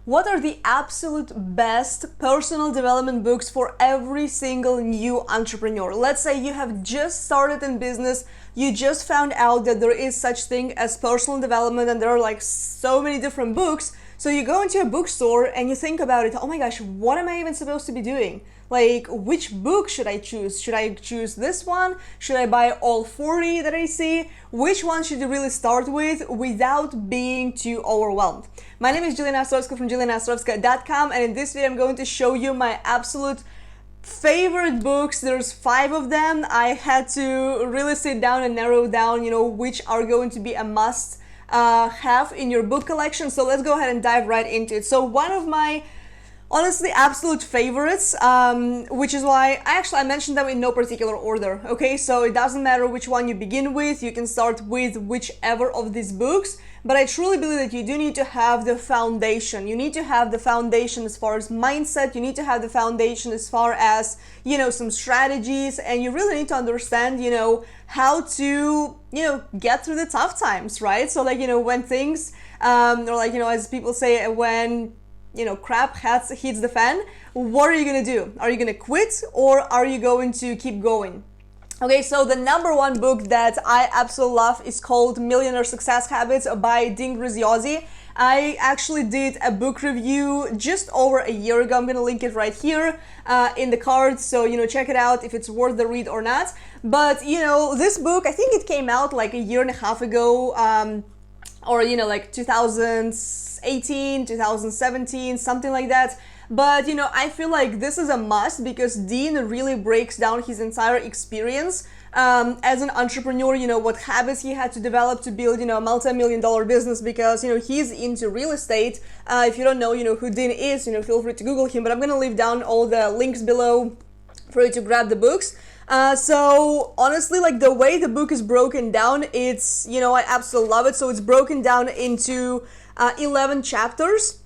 what are the absolute best personal development books for every single new entrepreneur. Let's say you have just started in business, you just found out that there is such thing as personal development and there are like so many different books. So you go into a bookstore and you think about it, oh my gosh, what am I even supposed to be doing? Like, which book should I choose? Should I choose this one? Should I buy all 40 that I see? Which one should you really start with without being too overwhelmed? My name is Jelena from DotCom, and in this video I'm going to show you my absolute favorite books. There's 5 of them. I had to really sit down and narrow down, which are going to be a must have in your book collection. So let's go ahead and dive right into it. So one of my honestly absolute favorites, which is why I mentioned them in no particular order. Okay, so it doesn't matter which one you begin with, you can start with whichever of these books, but I truly believe that you do need to have the foundation. You need to have the foundation as far as mindset, you need to have the foundation as far as, some strategies, and you really need to understand, how to, get through the tough times, right? So like, when things, or like, as people say, when crap hits the fan, what are you gonna do? Are you gonna quit or are you going to keep going? Okay, so the number one book that I absolutely love is called Millionaire Success Habits by Graziosi. I actually did a book review just over a year ago. I'm gonna link it right here in the card, so check it out if it's worth the read or not. But this book, I think it came out like a year and a half ago, or like 2018, 2017, something like that. But I feel like this is a must because Dean really breaks down his entire experience as an entrepreneur, what habits he had to develop to build, a multi-million-dollar business because, he's into real estate. If you don't know, who Dean is, feel free to Google him, but I'm gonna leave down all the links below for you to grab the books. So honestly, like the way the book is broken down, it's, I absolutely love it. So it's broken down into 11 chapters.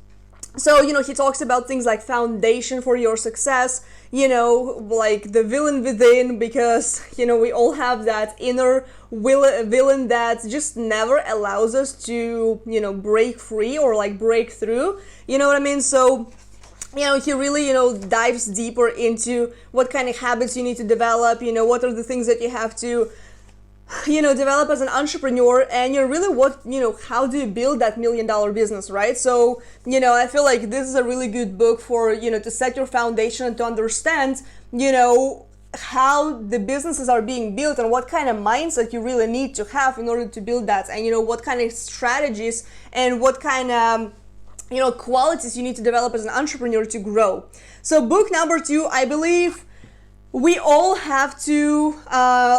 So, he talks about things like foundation for your success, like the villain within, because, we all have that inner villain that just never allows us to, break free or like break through, you know what I mean? So, he really, dives deeper into what kind of habits you need to develop, what are the things that you have to, develop as an entrepreneur, and really how do you build that $1 million business, right? So, I feel like this is a really good book for, to set your foundation and to understand, how the businesses are being built and what kind of mindset you really need to have in order to build that, and, what kind of strategies and what kind of qualities you need to develop as an entrepreneur to grow. So book number 2, I believe we all have to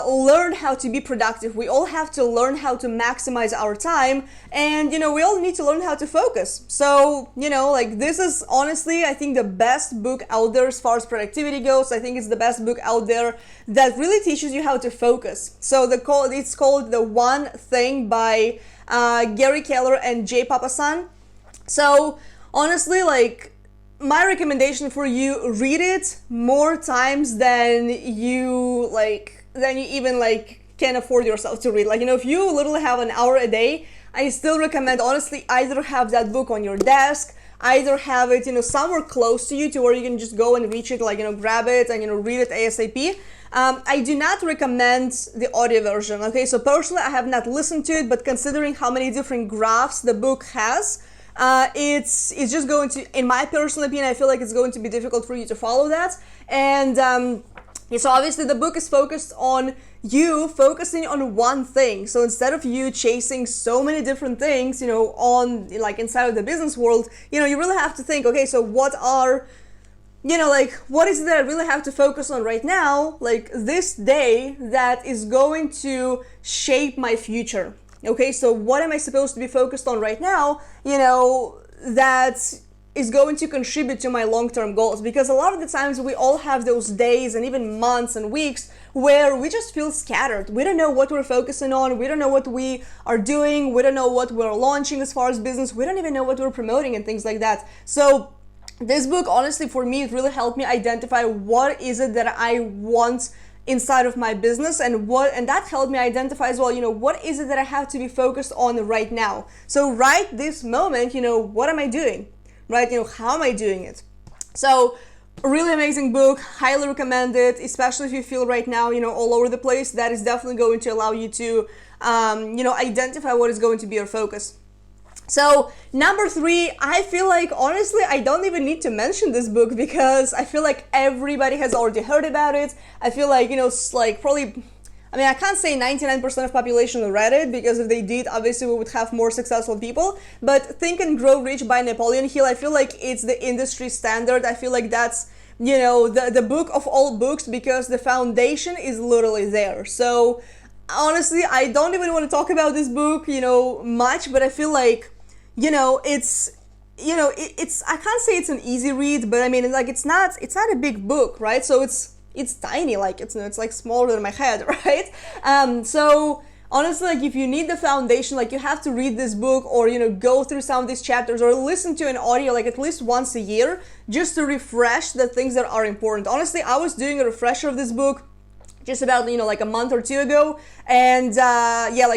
learn how to be productive. We all have to learn how to maximize our time, and we all need to learn how to focus. So like this is honestly, I think, the best book out there as far as productivity goes. I think it's the best book out there that really teaches you how to focus. So it's called The One Thing by Gary Keller and Papasan. So honestly, like, my recommendation for you, read it more times than you even can afford yourself to read. Like, if you literally have an hour a day, I still recommend, honestly, either have that book on your desk, either have it, somewhere close to you to where you can just go and reach it, grab it and, read it ASAP. I do not recommend the audio version, okay? So personally, I have not listened to it, but considering how many different graphs the book has, it's just going to, in my personal opinion, I feel like it's going to be difficult for you to follow that. And so obviously the book is focused on you focusing on one thing. So instead of you chasing so many different things, on inside of the business world, you really have to think, okay, so what are, what is it that I really have to focus on right now, this day, that is going to shape my future? Okay, so what am I supposed to be focused on right now, that is going to contribute to my long-term goals? Because a lot of the times we all have those days and even months and weeks where we just feel scattered. We don't know what we're focusing on. We don't know what we are doing. We don't know what we're launching as far as business. We don't even know what we're promoting and things like that. So this book, honestly, for me, it really helped me identify what is it that I want inside of my business, and that helped me identify as well, what is it that I have to be focused on right now. So right this moment, what am I doing? right? How am I doing it? So a really amazing book, highly recommend it, especially if you feel right now, all over the place. That is definitely going to allow you to, identify what is going to be your focus. So number 3, I feel like, honestly, I don't even need to mention this book because I feel like everybody has already heard about it. I feel like, probably, I can't say 99% of population read it, because if they did, obviously we would have more successful people. But Think and Grow Rich by Napoleon Hill, I feel like it's the industry standard. I feel like that's, the book of all books, because the foundation is literally there. So honestly, I don't even want to talk about this book, much, but I feel like, it's, I can't say it's an easy read, but it's not a big book, right? So it's tiny, it's like smaller than my head, right? So honestly, if you need the foundation, you have to read this book, or go through some of these chapters, or listen to an audio at least once a year, just to refresh the things that are important. Honestly, I was doing a refresher of this book just about a month or 2 ago, and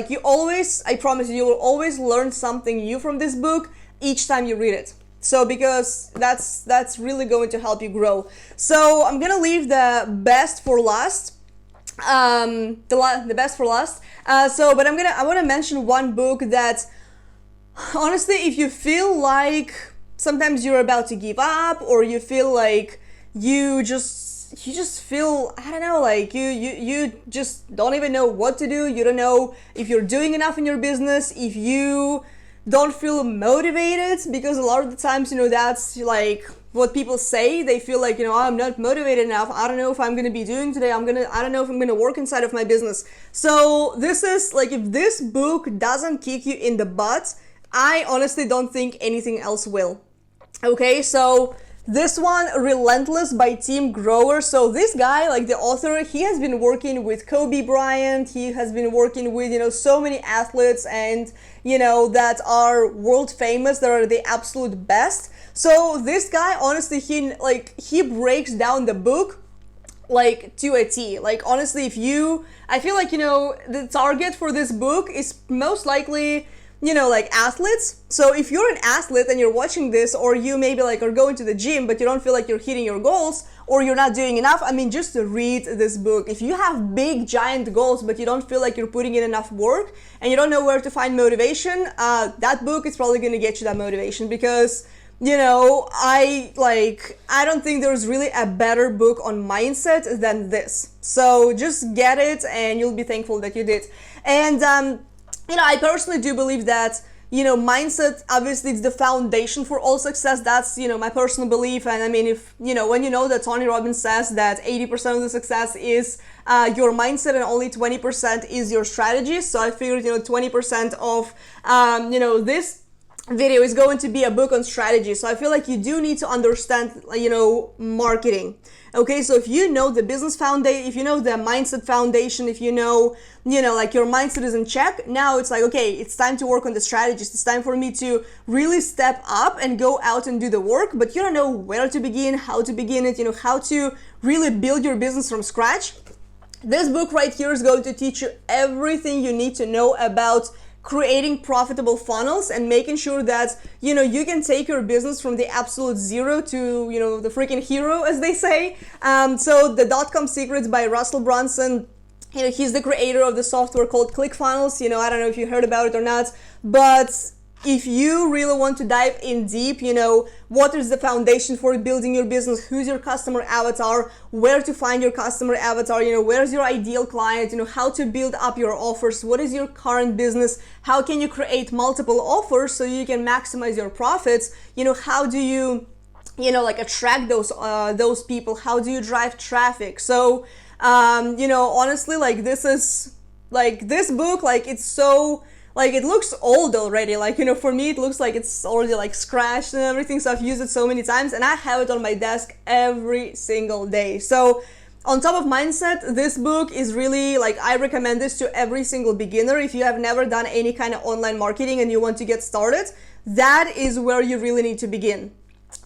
you always, I promise you will always learn something new from this book each time you read it. So because that's really going to help you grow. So I'm gonna leave the best for last. The best for last. But I want to mention one book that, honestly, if you feel like sometimes you're about to give up, or you feel like you just feel, I don't know, you just don't even know what to do. You don't know if you're doing enough in your business, if you don't feel motivated, because a lot of the times, that's what people say. They feel like, I'm not motivated enough. I don't know if I'm going to be doing today. I don't know if I'm going to work inside of my business. So this is if this book doesn't kick you in the butt, I honestly don't think anything else will. Okay, so this one, Relentless by Tim Grower. So this guy, the author, he has been working with Kobe Bryant. He has been working with, so many athletes, and, that are world famous, that are the absolute best. So this guy, honestly, he breaks down the book to a T. Honestly, I feel like, the target for this book is most likely, athletes. So if you're an athlete and you're watching this, or you maybe are going to the gym, but you don't feel like you're hitting your goals, or you're not doing enough, just read this book. If you have big giant goals, but you don't feel like you're putting in enough work, and you don't know where to find motivation, that book is probably going to get you that motivation, because I don't think there's really a better book on mindset than this. So just get it, and you'll be thankful that you did. And I personally do believe that, mindset, obviously, it's the foundation for all success. That's, my personal belief. And if, when that Tony Robbins says that 80% of the success is your mindset, and only 20% is your strategy. So I figured, 20% of, this video is going to be a book on strategy. So I feel like you do need to understand, marketing. Okay, so if you know the business foundation, if you know the mindset foundation, if you know, your mindset is in check, now it's okay, it's time to work on the strategies. It's time for me to really step up and go out and do the work, but you don't know where to begin, how to begin it, how to really build your business from scratch. This book right here is going to teach you everything you need to know about creating profitable funnels, and making sure that, you can take your business from the absolute zero to, the freaking hero, as they say. So the .com Secrets by Russell Brunson, he's the creator of the software called ClickFunnels. I don't know if you heard about it or not, but if you really want to dive in deep, what is the foundation for building your business, who's your customer avatar, where to find your customer avatar, where's your ideal client, how to build up your offers, what is your current business, how can you create multiple offers so you can maximize your profits, how do you, attract those people, how do you drive traffic. So, honestly, this is, this book, it's so, it looks old already. For me, it looks like it's already scratched and everything. So I've used it so many times, and I have it on my desk every single day. So on top of mindset, this book is really I recommend this to every single beginner. If you have never done any kind of online marketing and you want to get started, that is where you really need to begin.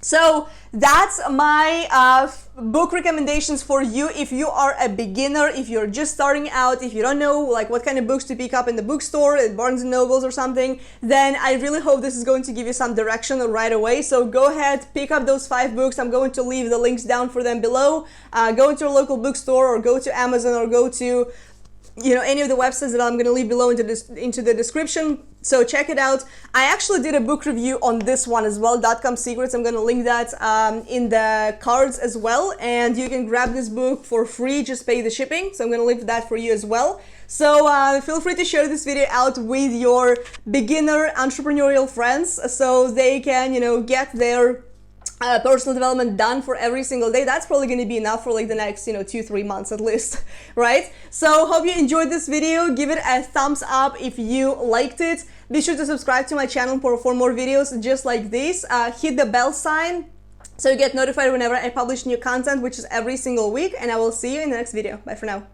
So that's my book recommendations for you if you are a beginner, if you're just starting out, if you don't know like what kind of books to pick up in the bookstore at Barnes & Nobles or something, then I really hope this is going to give you some direction right away. So go ahead, pick up those 5 books. I'm going to leave the links down for them below. Go into your local bookstore or go to Amazon or go to any of the websites that I'm going to leave below into the description. So check it out. I actually did a book review on this one as well, .com Secrets. I'm going to link that in the cards as well. And you can grab this book for free, just pay the shipping. So I'm going to leave that for you as well. So feel free to share this video out with your beginner entrepreneurial friends so they can, get their personal development done for every single day. That's probably going to be enough for like the next 2-3 months at least, right? So hope you enjoyed this video. Give it a thumbs up if you liked it. Be sure to subscribe to my channel for more videos just like this. Hit the bell sign so you get notified whenever I publish new content, which is every single week, and I will see you in the next video. Bye for now.